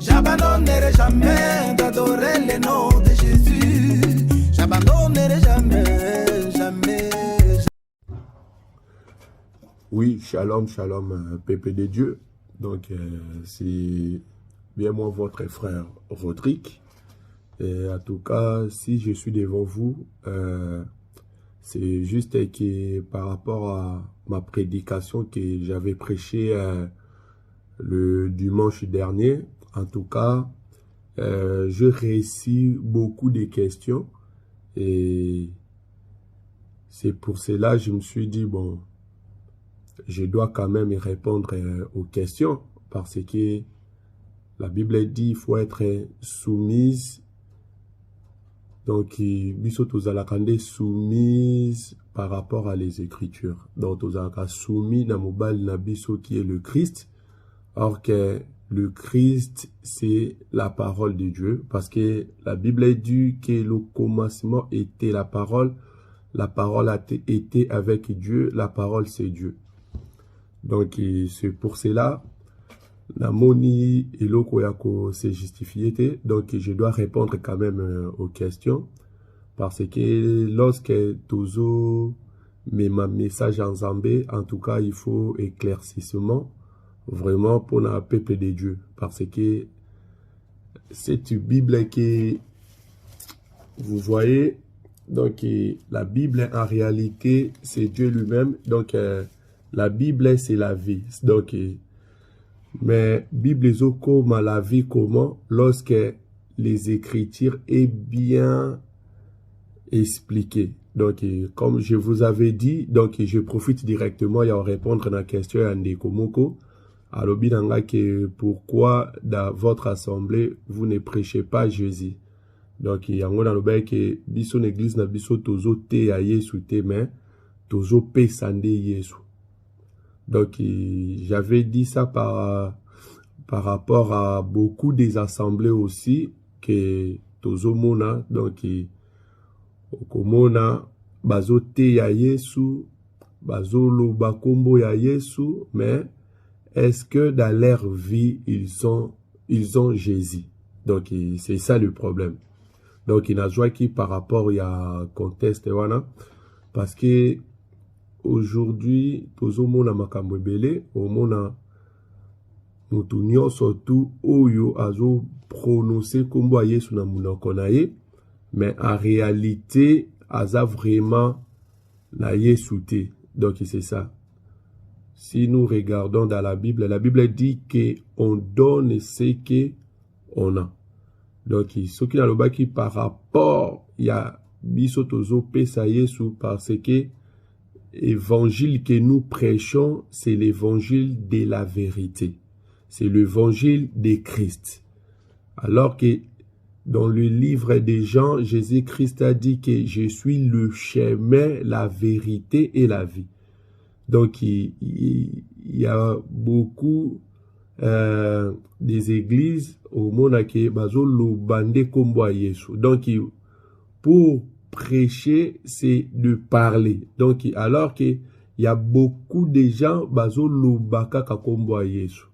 J'abandonnerai jamais d'adorer le nom de Jésus. J'abandonnerai jamais, jamais. Oui, shalom, shalom, peuple de Dieu. Donc, c'est bien moi, votre frère Rodrigue. Et en tout cas, si je suis devant vous, c'est juste que par rapport à ma prédication que j'avais prêchée le dimanche dernier, en tout cas, je réussis beaucoup de questions et c'est pour cela que je me suis dit, bon, je dois quand même répondre aux questions parce que la Bible dit qu'il faut être soumise. Donc, biso tozalakande soumise par rapport à les Écritures. Donc, tozalaka soumis na mobile na biso qui est le Christ. Or que le Christ, c'est la parole de Dieu. Parce que la Bible dit que le commencement était la parole a été avec Dieu, la parole c'est Dieu. Donc, c'est pour cela, la moni et l'okoyako c'est justifié. Donc, je dois répondre quand même aux questions. Parce que lorsque tozo met ma message en zambé, en tout cas, il faut éclaircissement vraiment pour le peuple de Dieu. Parce que cette Bible que vous voyez, donc la Bible en réalité, c'est Dieu lui-même. Donc, la Bible, c'est la vie. Donc, mais Bible zoko ma la vie comment lorsque les Écritures est bien expliquées. Donc, comme je vous avais dit, donc je profite directement à répondre à la question à Ndekomoko. Alors, que pourquoi dans votre assemblée vous ne prêchez pas Jésus? Donc, il y a un que biso église na biso tozo te ya Yesu te mais tozo pe sande Yesu. Donc, j'avais dit ça par rapport à beaucoup des assemblées aussi que tozo mona. Donc, okomona bazo te ya Yesu, bazo lo bakombo ya Yesu, mais est-ce que dans leur vie ils ont Jésus? Donc, c'est ça le problème. Donc, il y a joie qui par rapport il y a conteste wana parce que aujourd'hui tozo mona makambo ebele omona mutu nyonso tu oyo azo prononcer kombo ya Yesu na munoko na ye, mais en réalité aza vraiment na Yesu te. Donc c'est ça. Si nous regardons dans la Bible dit que on donne ce que on a. Donc, ce qui n'a le bas qui par rapport, il y a biso tozo pesa Yesu parce que l'évangile que nous prêchons, c'est l'évangile de la vérité. C'est l'évangile de Christ. Alors que dans le livre des Jean, Jésus-Christ a dit que je suis le chemin, la vérité et la vie. Donc, il y a beaucoup des églises au monde qui bazo lo bande kombo Yesu. Donc, pour prêcher, c'est de parler. Donc, alors que il y a beaucoup de gens bazo lo baka kombo Yesu.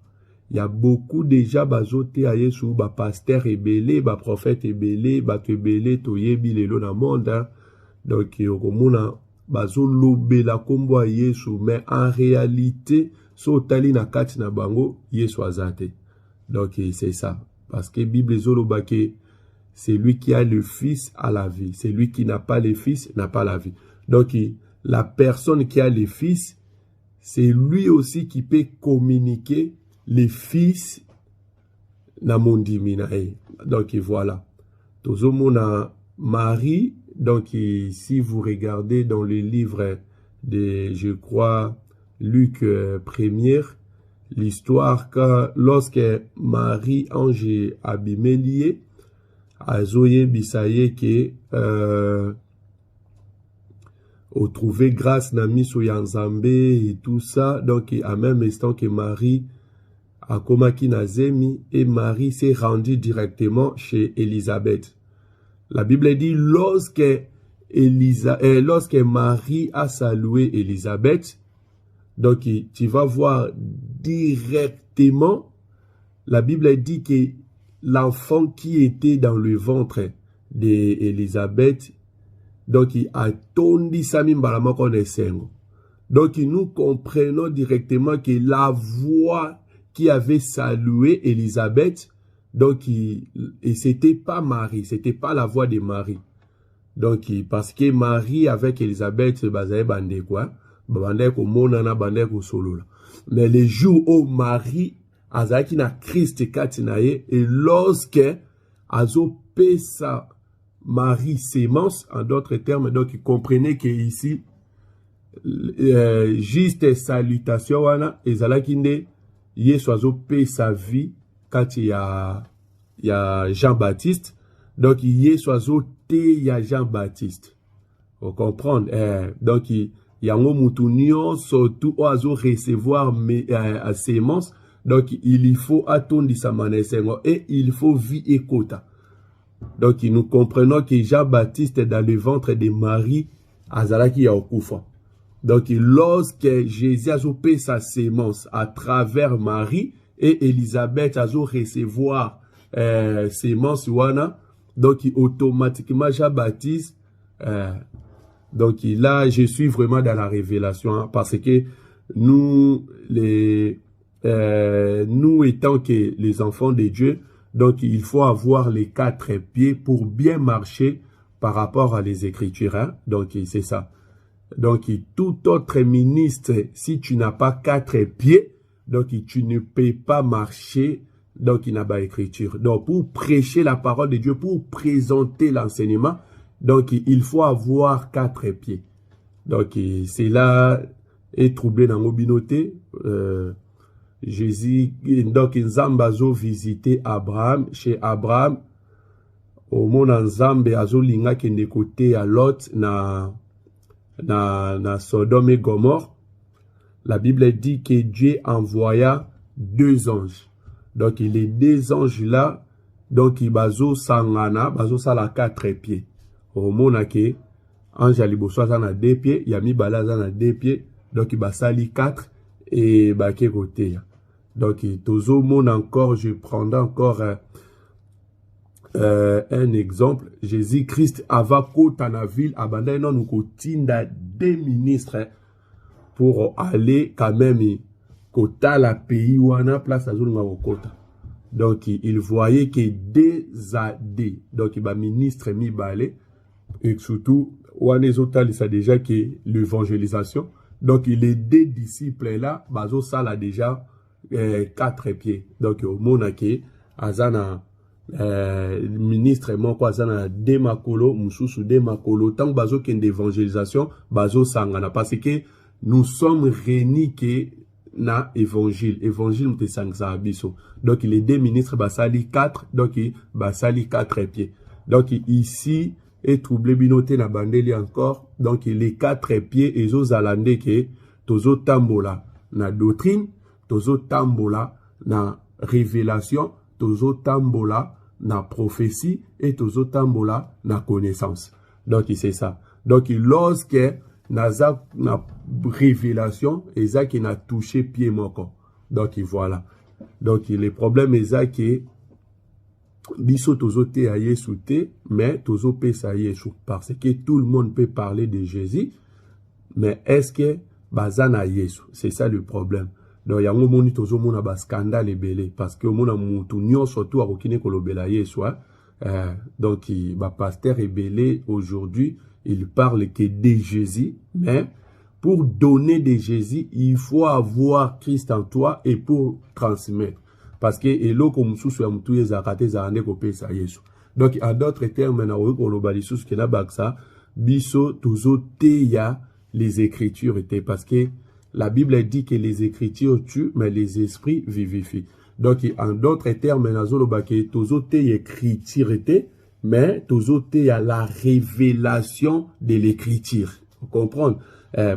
Il y a beaucoup de gens bazo te a Yesu, ba pasteur ebele, ba prophète ebele, ba ebele to yebi lelo na monde. Donc, okomona bazo lobela kombo Yesu, mais en réalité so tali na kati na bango Yesu azate. Donc c'est ça parce que Bible zoloba que c'est lui qui a le fils à la vie, c'est lui qui n'a pas le fils n'a pas la vie. Donc la personne qui a le fils, c'est lui aussi qui peut communiquer le fils na mondimi na e. Donc voilà. Tozomona Marie. Donc, si vous regardez dans le livre de, je crois, Luc 1er, l'histoire que lorsque Marie Ange Abimélié a zoye bisaye que au trouvé grâce na miso yanzambe et tout ça, donc en même instant que Marie a komaki nazemi et Marie s'est rendue directement chez Élisabeth. La Bible dit lorsque Marie a salué Élisabeth, donc tu vas voir directement, la Bible dit que l'enfant qui était dans le ventre d'Élisabeth, donc il a tondi Sami Mbalamoko Nesengo. Donc nous comprenons directement que la voix qui avait salué Élisabeth, donc et c'était pas Marie, c'était pas la voix de Marie. Donc parce que Marie avec Élisabeth, bazaye bande quoi, bande ko monana bande ko solola. Mais les jours où Marie azaki na Christ katinaye, et lorsque azo pesa Marie sémence, en d'autres termes, donc il comprenait que ici juste salutation wana ezalaki nde Yesu azo pesa vie quand il y a Jean-Baptiste, donc Yesu azo te ya Jean-Baptiste. Vous comprenez? Donc il y a un moutounion surtout oiseau recevoir sémence, donc il faut attendre sa manesengo et il faut vie et quota. Donc nous comprenons que Jean-Baptiste est dans le ventre de Marie azalaki ya okufa. Donc lorsque Jésus a opé sa sémence à travers Marie et Élisabeth a recevoir sémence wana, donc automatiquement Jean-Baptiste donc là je suis vraiment dans la révélation, hein, parce que nous nous étant que les enfants de Dieu, donc il faut avoir les 4 pieds pour bien marcher par rapport à les Écritures, hein? Donc c'est ça. Donc tout autre ministre, si tu n'as pas 4 pieds, donc tu ne peux pas marcher, donc il n'a pas Écriture. Donc pour prêcher la parole de Dieu, pour présenter l'enseignement, donc il faut avoir 4 pieds. Donc c'est là est troublé dans nos binotés. Jésus, donc Nzambe azo visité Abraham, chez Abraham, au monde Nzambe azo linga kende côté à Lot na Sodome et Gomorre. La Bible dit que Dieu envoya 2 anges. Donc les 2 anges là, donc ils bazo sangana, bazo sala 4 pieds. Au monde ke ange aliboso na 2 pieds, yami balaza na 2 pieds, donc il basali 4 et baké côté. Donc, toujours monde encore, je prendrai encore un exemple. Jésus-Christ ava kota na ville, abandonné nous kotinda 2 ministres pour aller quand même kota la pays où on a place à zone kota. Donc, il voyait que 2 AD, donc il va ministre mi balé, et surtout, on est autant ça déjà que l'évangélisation. Donc, les 2 disciples là, bazo ça là déjà 4 pieds. Donc au monake azana ministre moko azana de makolo mususu de makolo tant bazo ken d'évangélisation bazo sangana, parce que nous sommes réunis que na évangile mte sangsa abiso. Donc les 2 ministres basali 4, donc basali 4 pieds. Donc ici est troublé binoté na bandeli encore, donc les 4 pieds ezo zalande ke tozo tambola na doctrine, tozo tambola na révélation, tozo tambola na prophétie et tozo tambola na connaissance. Donc c'est ça. Donc lorsque naza na révélation, eza qui n'a touché pied moko. Donc voilà. Donc le problème eza que biso tozo te a Yesu te, mais tozo pesa Yesu, parce que tout le monde peut parler de Jésus, mais est-ce que bazana Yesu? C'est ça le problème. Donc, il y a un moment où il y a un scandale belé, parce que mon amour, surtout à Rokine Kolobela Yesu. Donc, le pasteur est belé aujourd'hui, il parle que de Jésus, mais pour donner de Jésus, il faut avoir Christ en toi et pour transmettre. Parce que elo comme sous tout les arrêtés zande ko pesa Yesu. Donc, en d'autres termes, na o kolobali sous que na baksa biso tozo teya les Écritures étaient, parce que la Bible dit que les Écritures tuent, mais les esprits vivifient. Donc, en d'autres termes, tozo te Écriture était, mais tozo te à la révélation de l'Écriture. Vous comprenez?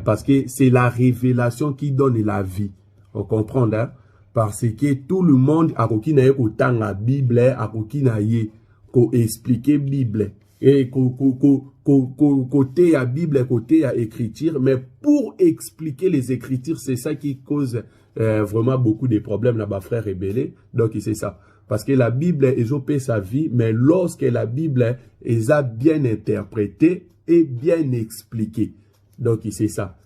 Parce que c'est la révélation qui donne la vie. Vous comprenez? Hein? Parce que tout le monde a autant la Bible, a expliquer Bible. Et côté à Bible, côté à Écriture, mais pour expliquer les Écritures, c'est ça qui cause vraiment beaucoup de problèmes là-bas, frères rebellés. Donc c'est ça. Parce que la Bible est sa vie, mais lorsque la Bible est bien interprétée et bien expliquée. Donc, c'est ça.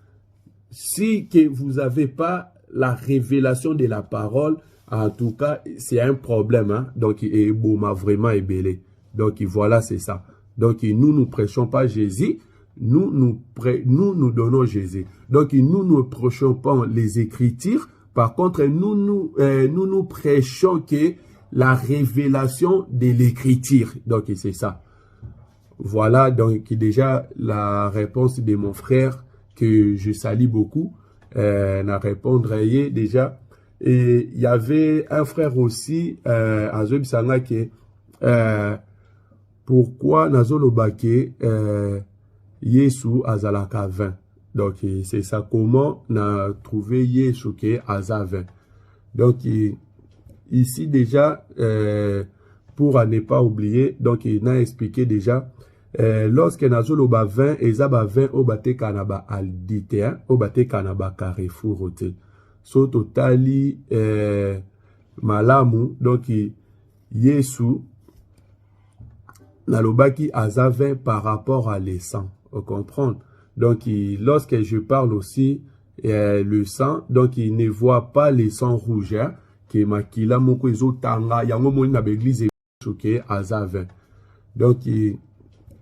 Si que vous n'avez pas la révélation de la parole, en tout cas, c'est un problème. Hein? Donc, il est vraiment ébélé. Donc, voilà, c'est ça. Donc, nous ne prêchons pas Jésus, nous donnons Jésus. Donc, nous ne prêchons pas les Écritures. Par contre, nous prêchons que la révélation de l'Écriture. Donc, c'est ça. Voilà, donc, déjà, la réponse de mon frère que je salue beaucoup. Na répondre déjà. Et il y avait un frère aussi, Azob Sanga, qui pourquoi Nazolobake Yesu Azalaka 20. Donc, c'est ça. Comment on a trouvé Yesu qui est Aza 20. Donc, ici déjà, pour ne pas oublier, donc il a expliqué déjà, lorsque Nazoloba 20, Ezaba 20, Obate Kanaba Aldite, Obate Kanaba Carrefour Rote. So totali Malamu, donc Yesu Nalobaki Aza 20 par rapport à les sangs. Vous comprenez? Donc, lorsque je parle aussi le sang, donc il ne voit pas les sangs rouges, hein, qui makila moko ezo tanga, yango moni na l'église choqué Aza 20. Donc,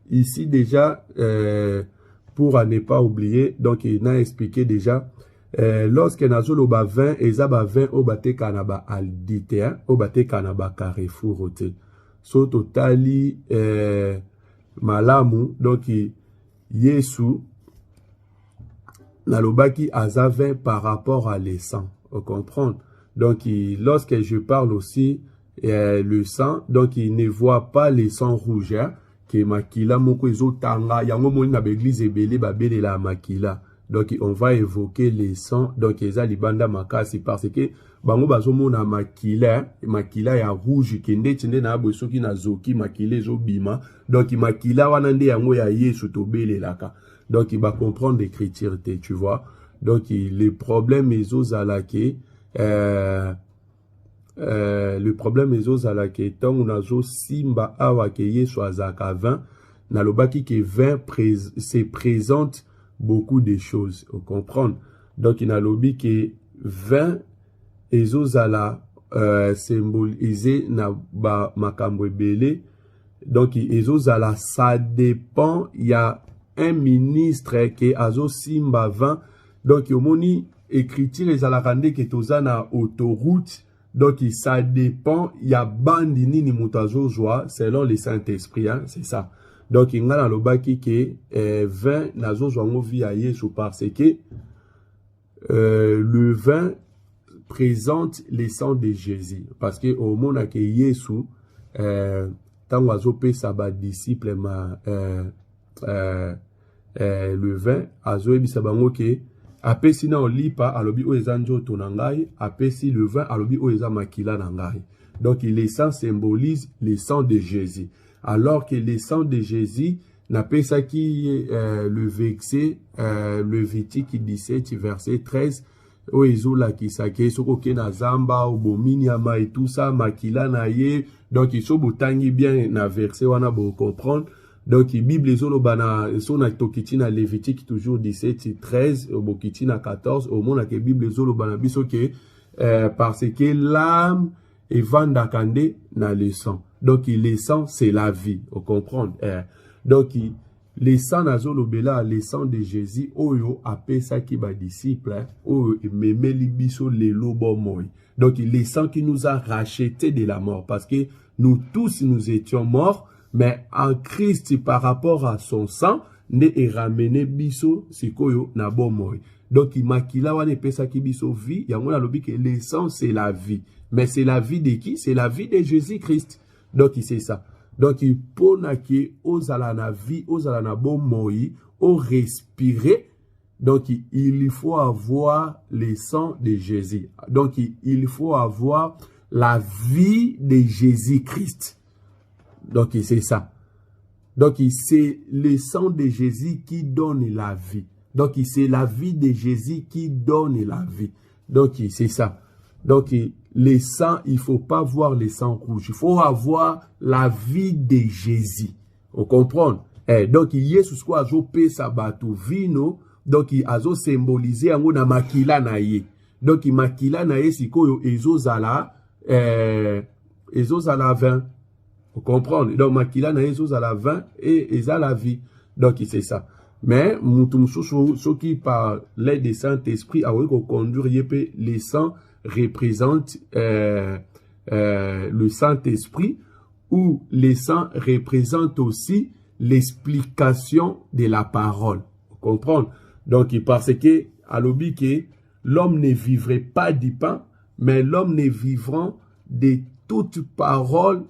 ici déjà, pour ne pas oublier, donc il a expliqué déjà, lorsque Nazoloba 20, Ezaba 20, Obate Kanaba Aldite, hein, Obate Kanaba Carrefour Rote. So totali Malamu, donc Yesu Nalobaki Aza 20 par rapport à les sangs. Vous comprenez? Donc, lorsque je parle aussi le sang, donc il ne voit pas les sangs rouges, hein, qui makila moko ezo tanga, yango moni na l'église ebele babele la makila. Donc, on va évoquer les sangs, donc eza libanda makasi, parce que bango bazomo na makila ya rouge, kende tende na abosoki na zoki makila ezo bima. Donc, makila wana nde yango ya Yesu tobele laka. Donc, il va comprendre l'écriture, tu vois. Donc, le problème est aux alakés. Le problème est aux alakés. Tant on a simba awa ke Yesu azaka 20, nalobaki ke 20 se présente beaucoup de choses. Vous comprenez? Donc, il a lobby que 20 et aux ala symbolisé na ba makambo ebele. Donc, les aux ala ça dépend. Il y a un ministre qui a simba 20. Donc, il y a écriture les ala rende qui est na autoroute. Donc, ça dépend. Il y a bandini ni mutazo joie selon le Saint-Esprit. Hein, c'est ça. Donc, il y a le baki qui est 20 nazo joie vie à Yesu parce que le 20 présente les sangs de Jésus. Parce que au monde que Yesu, tant oiseau pe saba disciple ma le 20 azo ebi sabango ke apesi na olipa alobi o ezanjo tonangai apesi le 20 alobi o eza makila nangai. Donc les sangs symbolisent les sangs de Jésus. Alors que les sangs de Jésus n'a pas ça qui le vexé Levitique 17 verset 13 o ezola kisake soko ke na zamba o bominiama et tout ça makila na ye. Donc il so botangi bien na verset wana bo comprendre. Donc, la Bible est na son tokiti na Lévitique toujours 17 13 bokiti na 14 au monde que Bible est bana biso que parce que l'âme est vandakande na le sang. Donc le sang c'est la vie, vous comprenez? Donc le sang na zolobela le sang de Jésus oyo appelle ça qui ba disciple oyo memeli biso le lobo moi. Donc le sang qui nous a racheté de la mort parce que nous tous nous étions morts. Mais en Christ, par rapport à son sang, ne est ramené biso sikoyo na bomoy. Donc, il makila wane pesa ki biso vie. Yango na lobi que le sang, c'est la vie. Mais c'est la vie de qui? C'est la vie de Jésus-Christ. Donc, c'est ça. Donc, il pona ki ozala na vie, ozala na bomoy, o respirer. Donc, il faut avoir le sang de Jésus. Donc, il faut avoir la vie de Jésus-Christ. Donc, c'est ça. Donc, c'est le sang de Jésus qui donne la vie. Donc, c'est la vie de Jésus qui donne la vie. Donc, c'est ça. Donc, les sangs, il faut pas voir les sangs rouges. Il faut avoir la vie de Jésus. Vous comprenez? Donc, Yesu quoi azo pesa batu vino, donc il azo symboliser ango na makila na ye. Donc, makila na ye sikoyo ezozala 20. Vous comprenez? Donc, makila na ye ezozala 20 et eza la vie. Donc, c'est ça. Mais, ceux qui par l'aide du Saint-Esprit, a conduire les sangs représentent le Saint-Esprit, ou les sangs représentent aussi l'explication de la parole. Vous comprenez? Donc, parce que, à l'obi que l'homme ne vivrait pas du pain, mais l'homme ne vivra de toute parole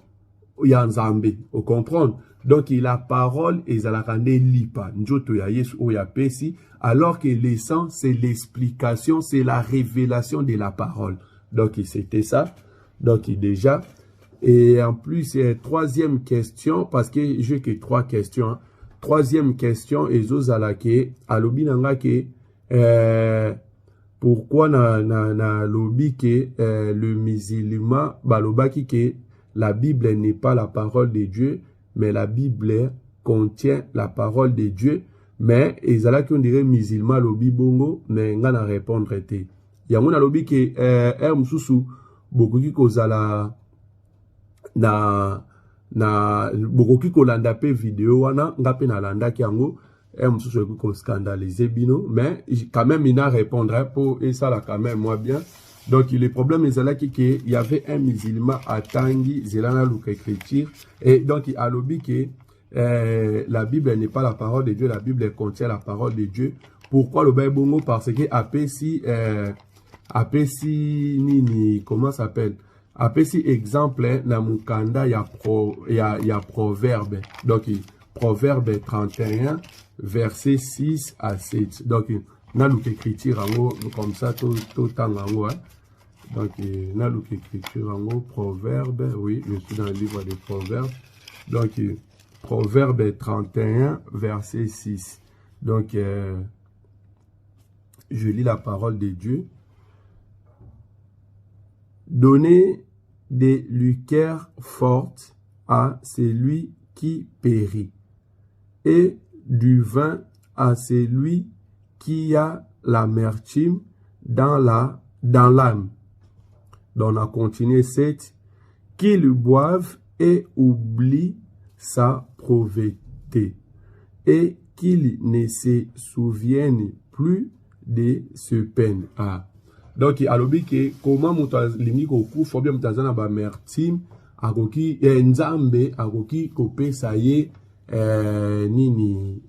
yanzambe. Vous comprenez? Donc, la parole est la rende lipa. Njoto ya Yesu o ya pesi, alors que les sangs, c'est l'explication, c'est la révélation de la parole. Donc, c'était ça. Donc, déjà. Et en plus, troisième question, parce que j'ai que 3 questions. Hein. Troisième question, ezozalake, alobi nanga ke, pourquoi na lobi ke le musulman, balobaki ke la Bible n'est pas la parole de Dieu, mais la Bible contient la parole de Dieu. Mais ezalaki on dirait musulman lobi bongo, mais nga na répondre te. Yango na lobi ke mususu bokoki kozala na bokoki kolanda pe vidéo wana nga pe na landa ki yango mususu ko scandaliser bino, mais quand même il n'a répondre pour et ça là quand même moi bien. Donc le problème est là qu'il y avait un musulman à Tangi zelana luka écriture, et donc il a lobby que la Bible n'est pas la parole de Dieu, la Bible contient la parole de Dieu. Pourquoi le Bible? Parce que apesi nini, comment ça s'appelle? Apesi exemple na mukanda ya proverbe. Donc proverbe 31 verset 6 à 7. Donc na luka écriture en comme ça tout temps en hein. Donc, na luka écriture en gros, proverbe, oui, je suis dans le livre des proverbes. Donc, proverbe 31, verset 6. Donc, je lis la parole de Dieu. Donnez des liqueurs fortes à celui qui périt, et du vin à celui qui a l'amertume dans l'âme. Donc, on a continué 7. Qu'ils boivent et oublient sa pauvreté, et qu'ils ne se souviennent plus de ce peine. Ah. Donc, alobi ke comment muta lingi ko ku faut bien mutazana ba mertim akoki nzambe akoki kopesa ye nini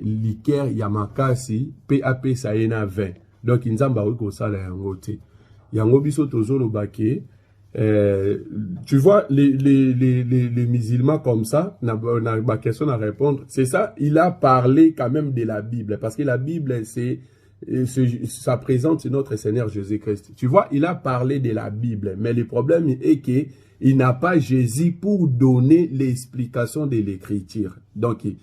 liqueur ya makasi pe apesa ye na vin. Donc, nzamba ko sala yango te. Yango biso tozolo bake, tu vois, les musulmans comme ça, n'a pas question à répondre. C'est ça, il a parlé quand même de la Bible, parce que la Bible, ça présente notre Seigneur Jésus-Christ. Tu vois, il a parlé de la Bible, mais le problème est qu'il n'a pas Jésus pour donner l'explication de l'écriture. Donc, il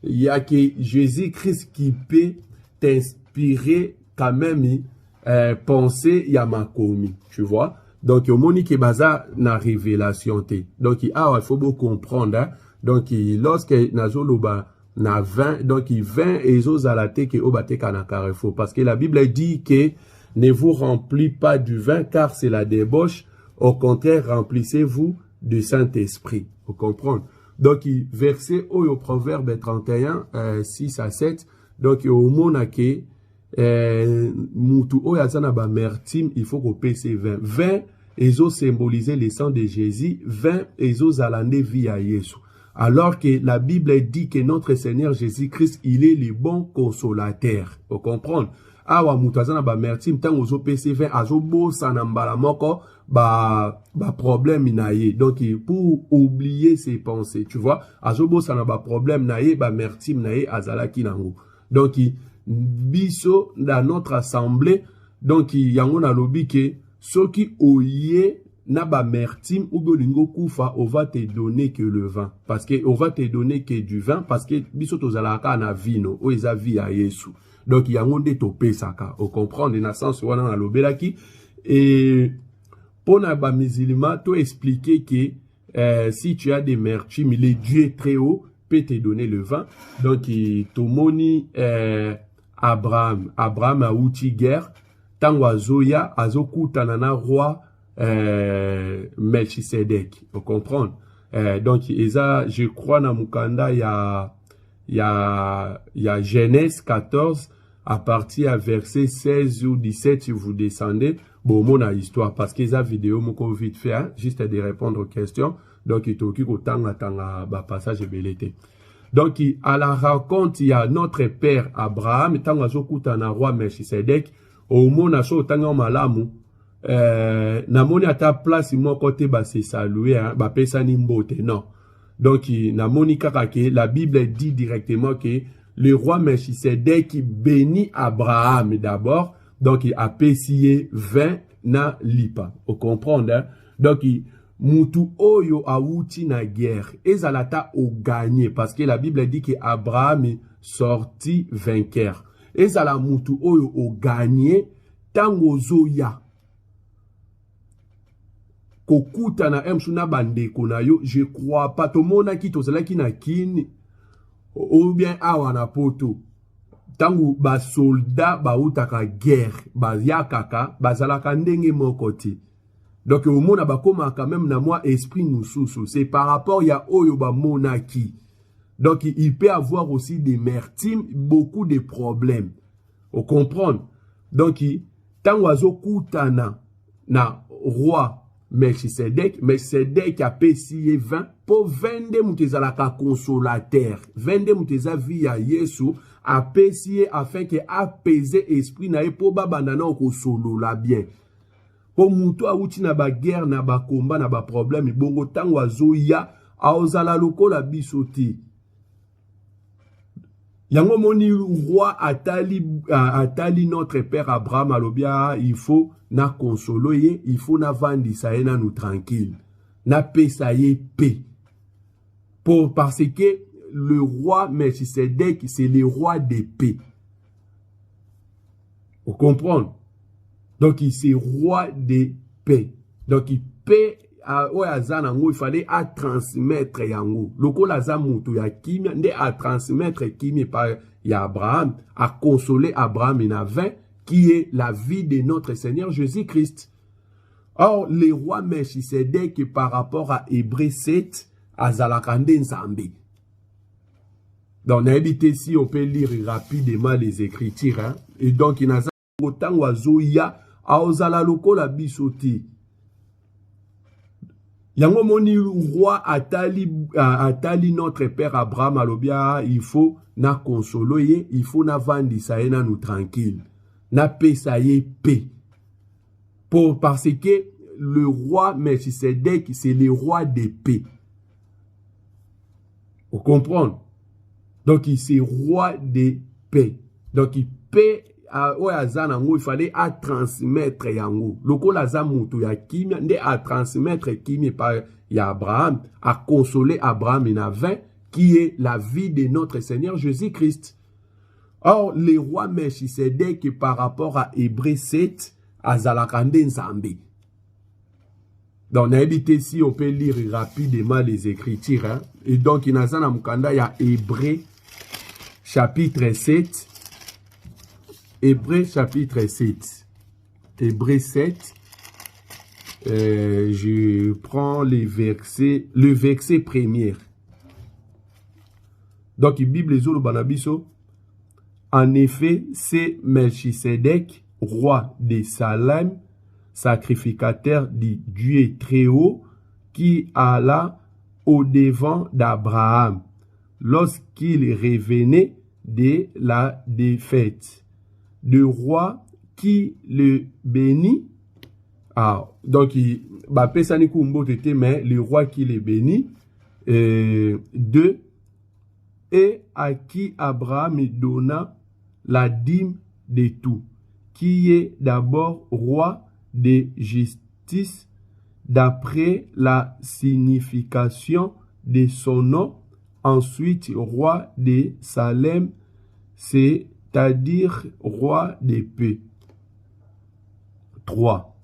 y a que Jésus-Christ qui peut t'inspirer quand même, penser Yamakomi, tu vois. Donc, au monique baza na révélation te. Donc, il faut beaucoup comprendre. Hein? Donc, lorsque nazoloba na 20, donc 20 ezos alate ke obate kana carrefour. Parce que la Bible dit que ne vous remplis pas du vin car c'est la débauche. Au contraire, remplissez-vous du Saint-Esprit. Vous comprenez? Donc, verset au proverbe 31, 6 à 7. Donc, au monake, Moutou oyazana ba mertim, il faut qu'on paye ces 20. 20, ils ont symbolisé le sang de Jésus. 20, ils ont zalande vie à Jésus. Alors que la Bible dit que notre Seigneur Jésus-Christ, il est le bon consolateur. Vous comprenez? Awa moutou azana ba mertim, tant aux OPC 20, azo bo sanambala moko, ba problème inaye. Donc, pour oublier ses pensées, tu vois, azo bo sanamba problème naye, ba mertim naye azala kinango. Donc, biso dans notre assemblée, donc yango na lobi ke soki oye na ba mertim ou bolingo kufa, on va te donner que le vin, parce que on va te donner que du vin, parce que biso tozalaka na vino o eza vi ya Yesu. Donc yango nde to pesaka, o comprendre na sens wana na lobelaki. Et Pour les musulmans, tu expliquer que si tu as des mertimes, le Dieu très haut peut te donner le vin. Donc, Tomoni Abraham a outil guerre. Tango Zoya, Azokutanana roi Melchisedek. Vous comprenez? Donc, je crois dans Mukanda, il y a Genèse 14, à partir à verset 16 ou 17, si vous descendez, bon, mon histoire, parce que la vidéo, mon vite fait, hein, juste de répondre aux questions. Donc, il t'occupe autant à passage de belleté. Donc, à la raconte, il y a notre père Abraham, tant à Zokutana roi Melchisedek, au monde à Sotango Malamu, namoni ata place mon côté ba c'est saluer hein ba pesa ni mbote non. Donc namoni kaka ke la Bible dit directement que le roi Melchisedek bénit Abraham d'abord, donc il a payé 20 na lipa. Vous comprenez hein? Donc mutu oyo awuti na guerre ezalata o gagné parce que la Bible dit que Abraham sorti vainqueur. Ezala mutu oyo o gagné tango zoya kokuta na emsuna bandeko na yo, je crois pas to mona ki to zala ki na kini ou bien awa na poto tangu ba soldat ba utaka guerre ba yakaka ba zalaka ndenge moko ti. Donc au mona ba koma quand même na moi esprit nous sous c'est par rapport ya oyo ba monaki. Donc il peut avoir aussi des mertimes, beaucoup de problèmes. Vous comprenez? Donc tangu azokutana na roi Melchisedek a payé 20 pour vendre moutezalaka consolateur. Vendre mouteza via Yesu a payé afin que apaiser esprit na pour babandana ko solo la bien. Pour moutou a outi na ba guerre na ba combat na ba problème bongo tango azoya aozala lokola bisoti. Yango moni roi atali notre père Abraham alobia il faut na consoloye, il faut na vandi sa na nous tranquille. Na pesaye paix. Parce que le roi Melchisedek c'est le roi de paix. Vous comprenez? Donc c'est roi de paix. Donc il paix il fallait à transmettre yango. Loko la zamuto ya kimia nde à transmettre kimia par ya Abraham, à consoler Abraham in 20 qui est la vie de notre Seigneur Jésus-Christ. Or, le roi Melchisedek par rapport à Hébreux 7, à Zalakande Nzambe. Donc, on a évité si on peut lire rapidement les Écritures. Hein? Et donc, il y a autant oizoya, à Ozala loko la bisoti. Yango moni roi atali notre père Abraham alobia il faut na consoloye, il faut na vandi sa na nous tranquille. Na pesaye paix. Parce que le roi Melchisedek c'est le roi de paix. Vous comprenez? Donc c'est roi de paix. Donc il paix il fallait à transmettre yango. Loko la zamuto ya kimia nde à transmettre kimia par ya Abraham, à consoler Abraham in 20 qui est la vie de notre Seigneur Jésus-Christ. Or, le roi Melchisedek par rapport à Hébreux 7, à Zalakande Nzambe. Donc, on a évité si on peut lire rapidement les Écritures. Hein? Et donc, il y a Hébreux chapitre 7. Hébreux chapitre 7. Hébreux 7. Je prends le verset premier. Donc, la Bible est Banabiso. En effet, c'est Melchisedek, roi de Salem, sacrificateur du Dieu très haut, qui alla au-devant d'Abraham lorsqu'il revenait de la défaite. Le roi qui le bénit. Ah, donc, mais le roi qui le bénit. 2. Et à qui Abraham donna la dîme de tout, qui est d'abord roi de justice, d'après la signification de son nom, ensuite roi de Salem, c'est-à-dire roi de paix. 3.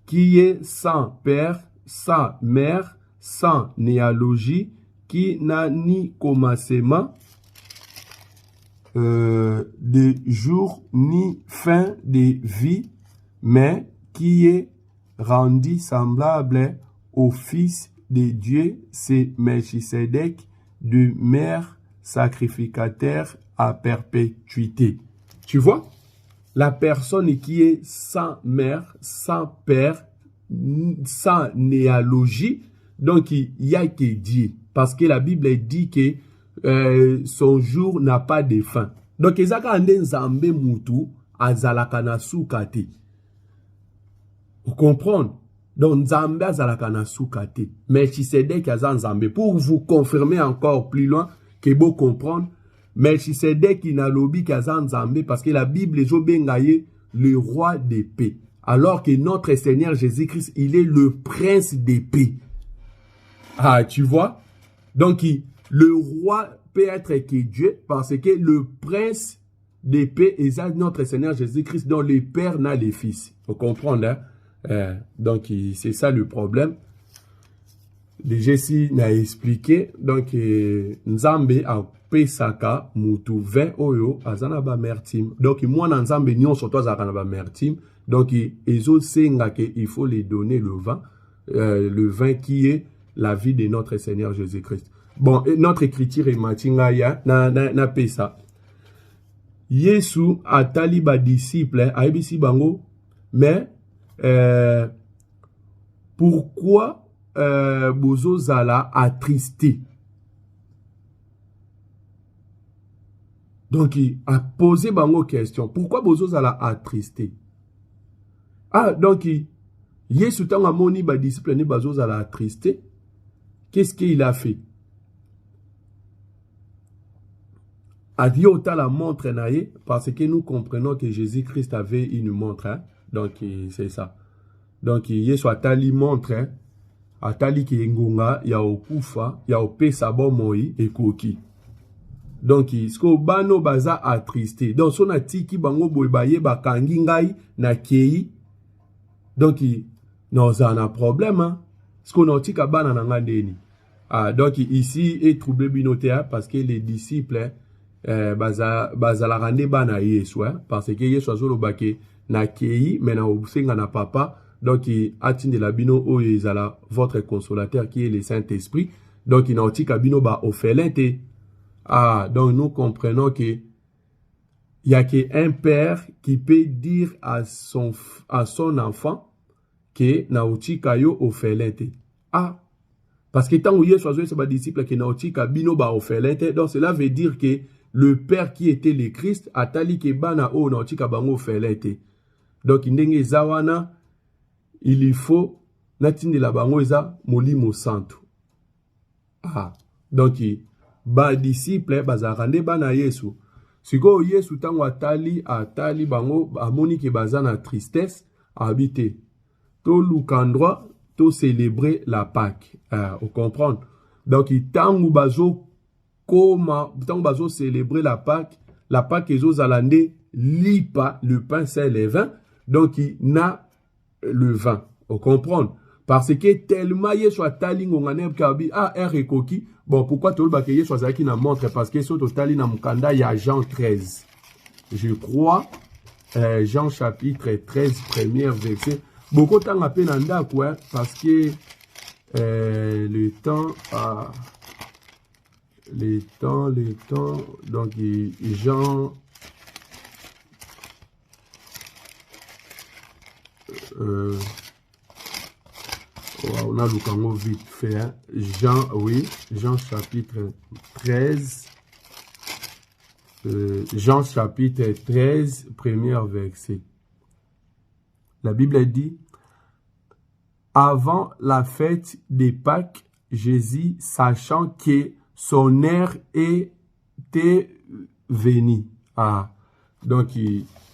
qui est sans père, sans mère, sans néalogie, qui n'a ni commencement de jour ni fin de vie, mais qui est rendu semblable au Fils de Dieu, c'est Melchisedec, du mère sacrificateur à perpétuité. Tu vois? La personne qui est sans mère, sans père, sans néalogie, donc il y a que Dieu. Parce que la Bible dit que son jour n'a pas de fin. Donc, ezaka ande nzambe mutu azalaka na sukate. Vous comprenez? Donc, nzambe azalaka na sukate. Melchisedek aza nzambe. Pour vous confirmer encore plus loin, que vous comprendre, Melchisedek inalobi kaza nzambe parce que la Bible est le roi des paix. Alors que notre Seigneur Jésus-Christ, il est le prince des paix. Ah, tu vois? Donc, le roi peut être que Dieu parce que le prince des paix est notre Seigneur Jésus-Christ dont le Père n'a les fils. Vous comprenez? Hein? Donc, c'est ça le problème. Déjà, si n'a expliqué, donc, Nzambe a pesaka mutu 20 oyo azana ba mertim. Donc, moi, Nzambe nyon surtout azana ba mertim. Donc, ezo senga que il faut les donner le vin qui est la vie de notre Seigneur Jésus-Christ. Bon, notre écriture est matingaya na pesa. Yesu atali ba disciple aibisi bango, mais pourquoi bozo zala attristé? Donc il a posé bango question. Pourquoi bozo zala attristé? Ah, donc Yesu tanga moni ba disciple ne bazo zala attristé. Qu'est-ce qu'il a fait? Adiota la montre naïe, parce que nous comprenons que Jésus-Christ avait une montre. Hein? Donc, c'est ça. Donc, Yesu atali montre. Hein? Atali ki ngonga, ya okufa, ya opesa bon moi et koki. Donc, ce que bano baza attristé. Donc, son atiki bango boybaye bakangi ngai na kei. Donc, non, ça a un problème. Hein? Ce qu'on a dit qu'à bana nangandeni. Ah, donc, ici, est troublé binotea parce que les disciples, baza la rende bana Yesu, parce que Yesu azolo bake na kei, mais na obusenga na papa, donc il atteint la bino o ezala votre consolateur qui est le Saint-Esprit, donc il n'a pas bino ba ofelente. Ah, donc nous comprenons que il y a qu'un père qui peut dire à son enfant que na otika yo ofelente. Ah, parce que tant où Yesu azolo sa disciple que na otika bino ba ofelente, donc cela veut dire que le Père qui était le Christ a tali ke bana o na otika bango felete. Donc ndenge zawana il faut natindi la bango eza molimo santo. Ah, donc ba disciple bazarande bana Yesu. Siko Yesu tango atali bango amoni ke bazana tristesse habité. To lukandroit to célébrer la Pâque. Vous comprenez? Donc tango bazo comment tant bazo célébrer la Pâque ezo zalande lipa le pain c'est le vin, donc il n'a le vin. Vous comprenez? Parce que tellement Yesu atali ngongane kabi ekoki. Bon, pourquoi tout le baké Yesu azaki na montre? Parce que so totali na mukanda ya Jean 13. Je crois Jean chapitre 13 premier verset. Beaucoup temps à peine anda quoi parce que le temps donc Jean on a le canot vite fait hein? Jean chapitre 13 Jean chapitre 13 premier verset. La Bible dit: avant la fête des Pâques, Jésus, sachant que son heure était venue. Ah, donc,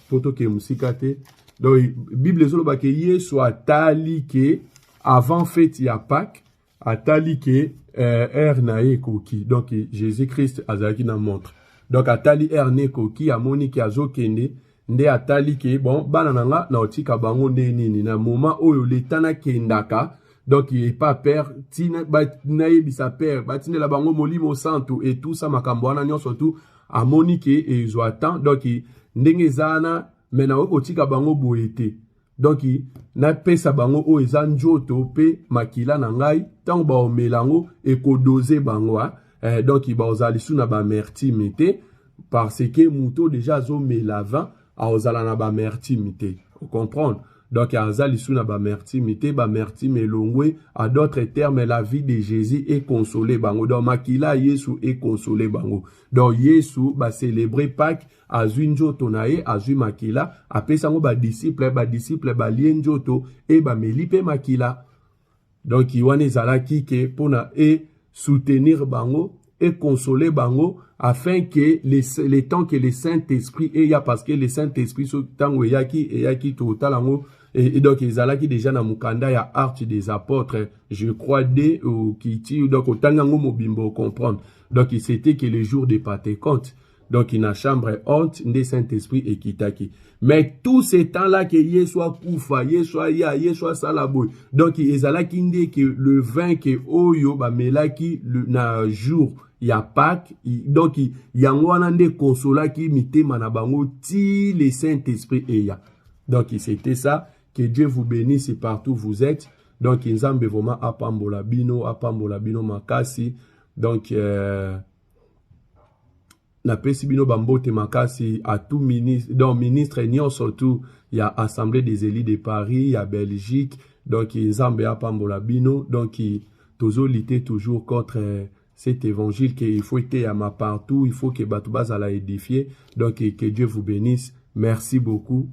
poto ke musikate. Donc, Bible zolo ba ke Yesu atali ke avant fête ya Pâques, atali ke heure na ekoki. Donc, Jésus-Christ azalaki na montre. Donc, atali heure na ekoki, amoni ki azokende nde atali ke bon bana nanga na otika bango nde nini na moment oyo letana kendaka donc il est pas père tina ba na yebisa père ba tinela bango molimo santo et tout ça makambo wana nyonso tout amoni ke ezwa temps donc ndenge zana mena okotika bango boete donc na pesa bango o eza njoto pe makila na ngai tant ba omelango e ko doser bango donc ba ozali suna ba mertime te parce que muto déjà zo melavant a ozala na ba mertime te vous comprendre donc azali suna ba mertime te ba mertime elongwe à d'autres termes la vie de Jésus est consolée bango donc makila Yesu est consolé bango donc Yesu ba célébrer Pâques azwi njoto na ye azwi makila apesa ngo ba disciple ba lie njoto e ba melipe makila donc iwane zalaki ke pona e soutenir bango et consoler bango afin que les temps que le Saint-Esprit est ya parce que le Saint-Esprit so tango yaki total ango et donc ezalaki déjà na mukanda ya Actes des Apôtres je crois des qui donc otangango mobimbo comprendre donc c'était que le jour de Pentecôte donc il na chambre haute de Saint-Esprit et kitaki mais tout ce temps là que Yeswa kufa Yeswa salaboy donc ezalaki nde que le vin que oyo ba melaki na jour ya Pâques donc yango wana nde consolaki mitema na bango ti le Saint-Esprit eya donc c'était ça. Que Dieu vous bénisse partout où vous êtes. Donc, Nzambe vraiment apambola bino makasi. Donc, na pesi bino bambote makasi à tout ministre. Donc, ministre nyon surtout, il y a Assemblée des élus de Paris, il y a Belgique. Donc, Nzambe apambola bino. Donc, toujours lutter toujours contre cet évangile qu'il faut être à ma partout. Il faut que Batouba à la édifier. Donc, que Dieu vous bénisse. Merci beaucoup.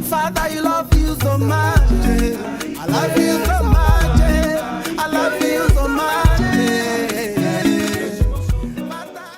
Father, I love you so much. I love you so much.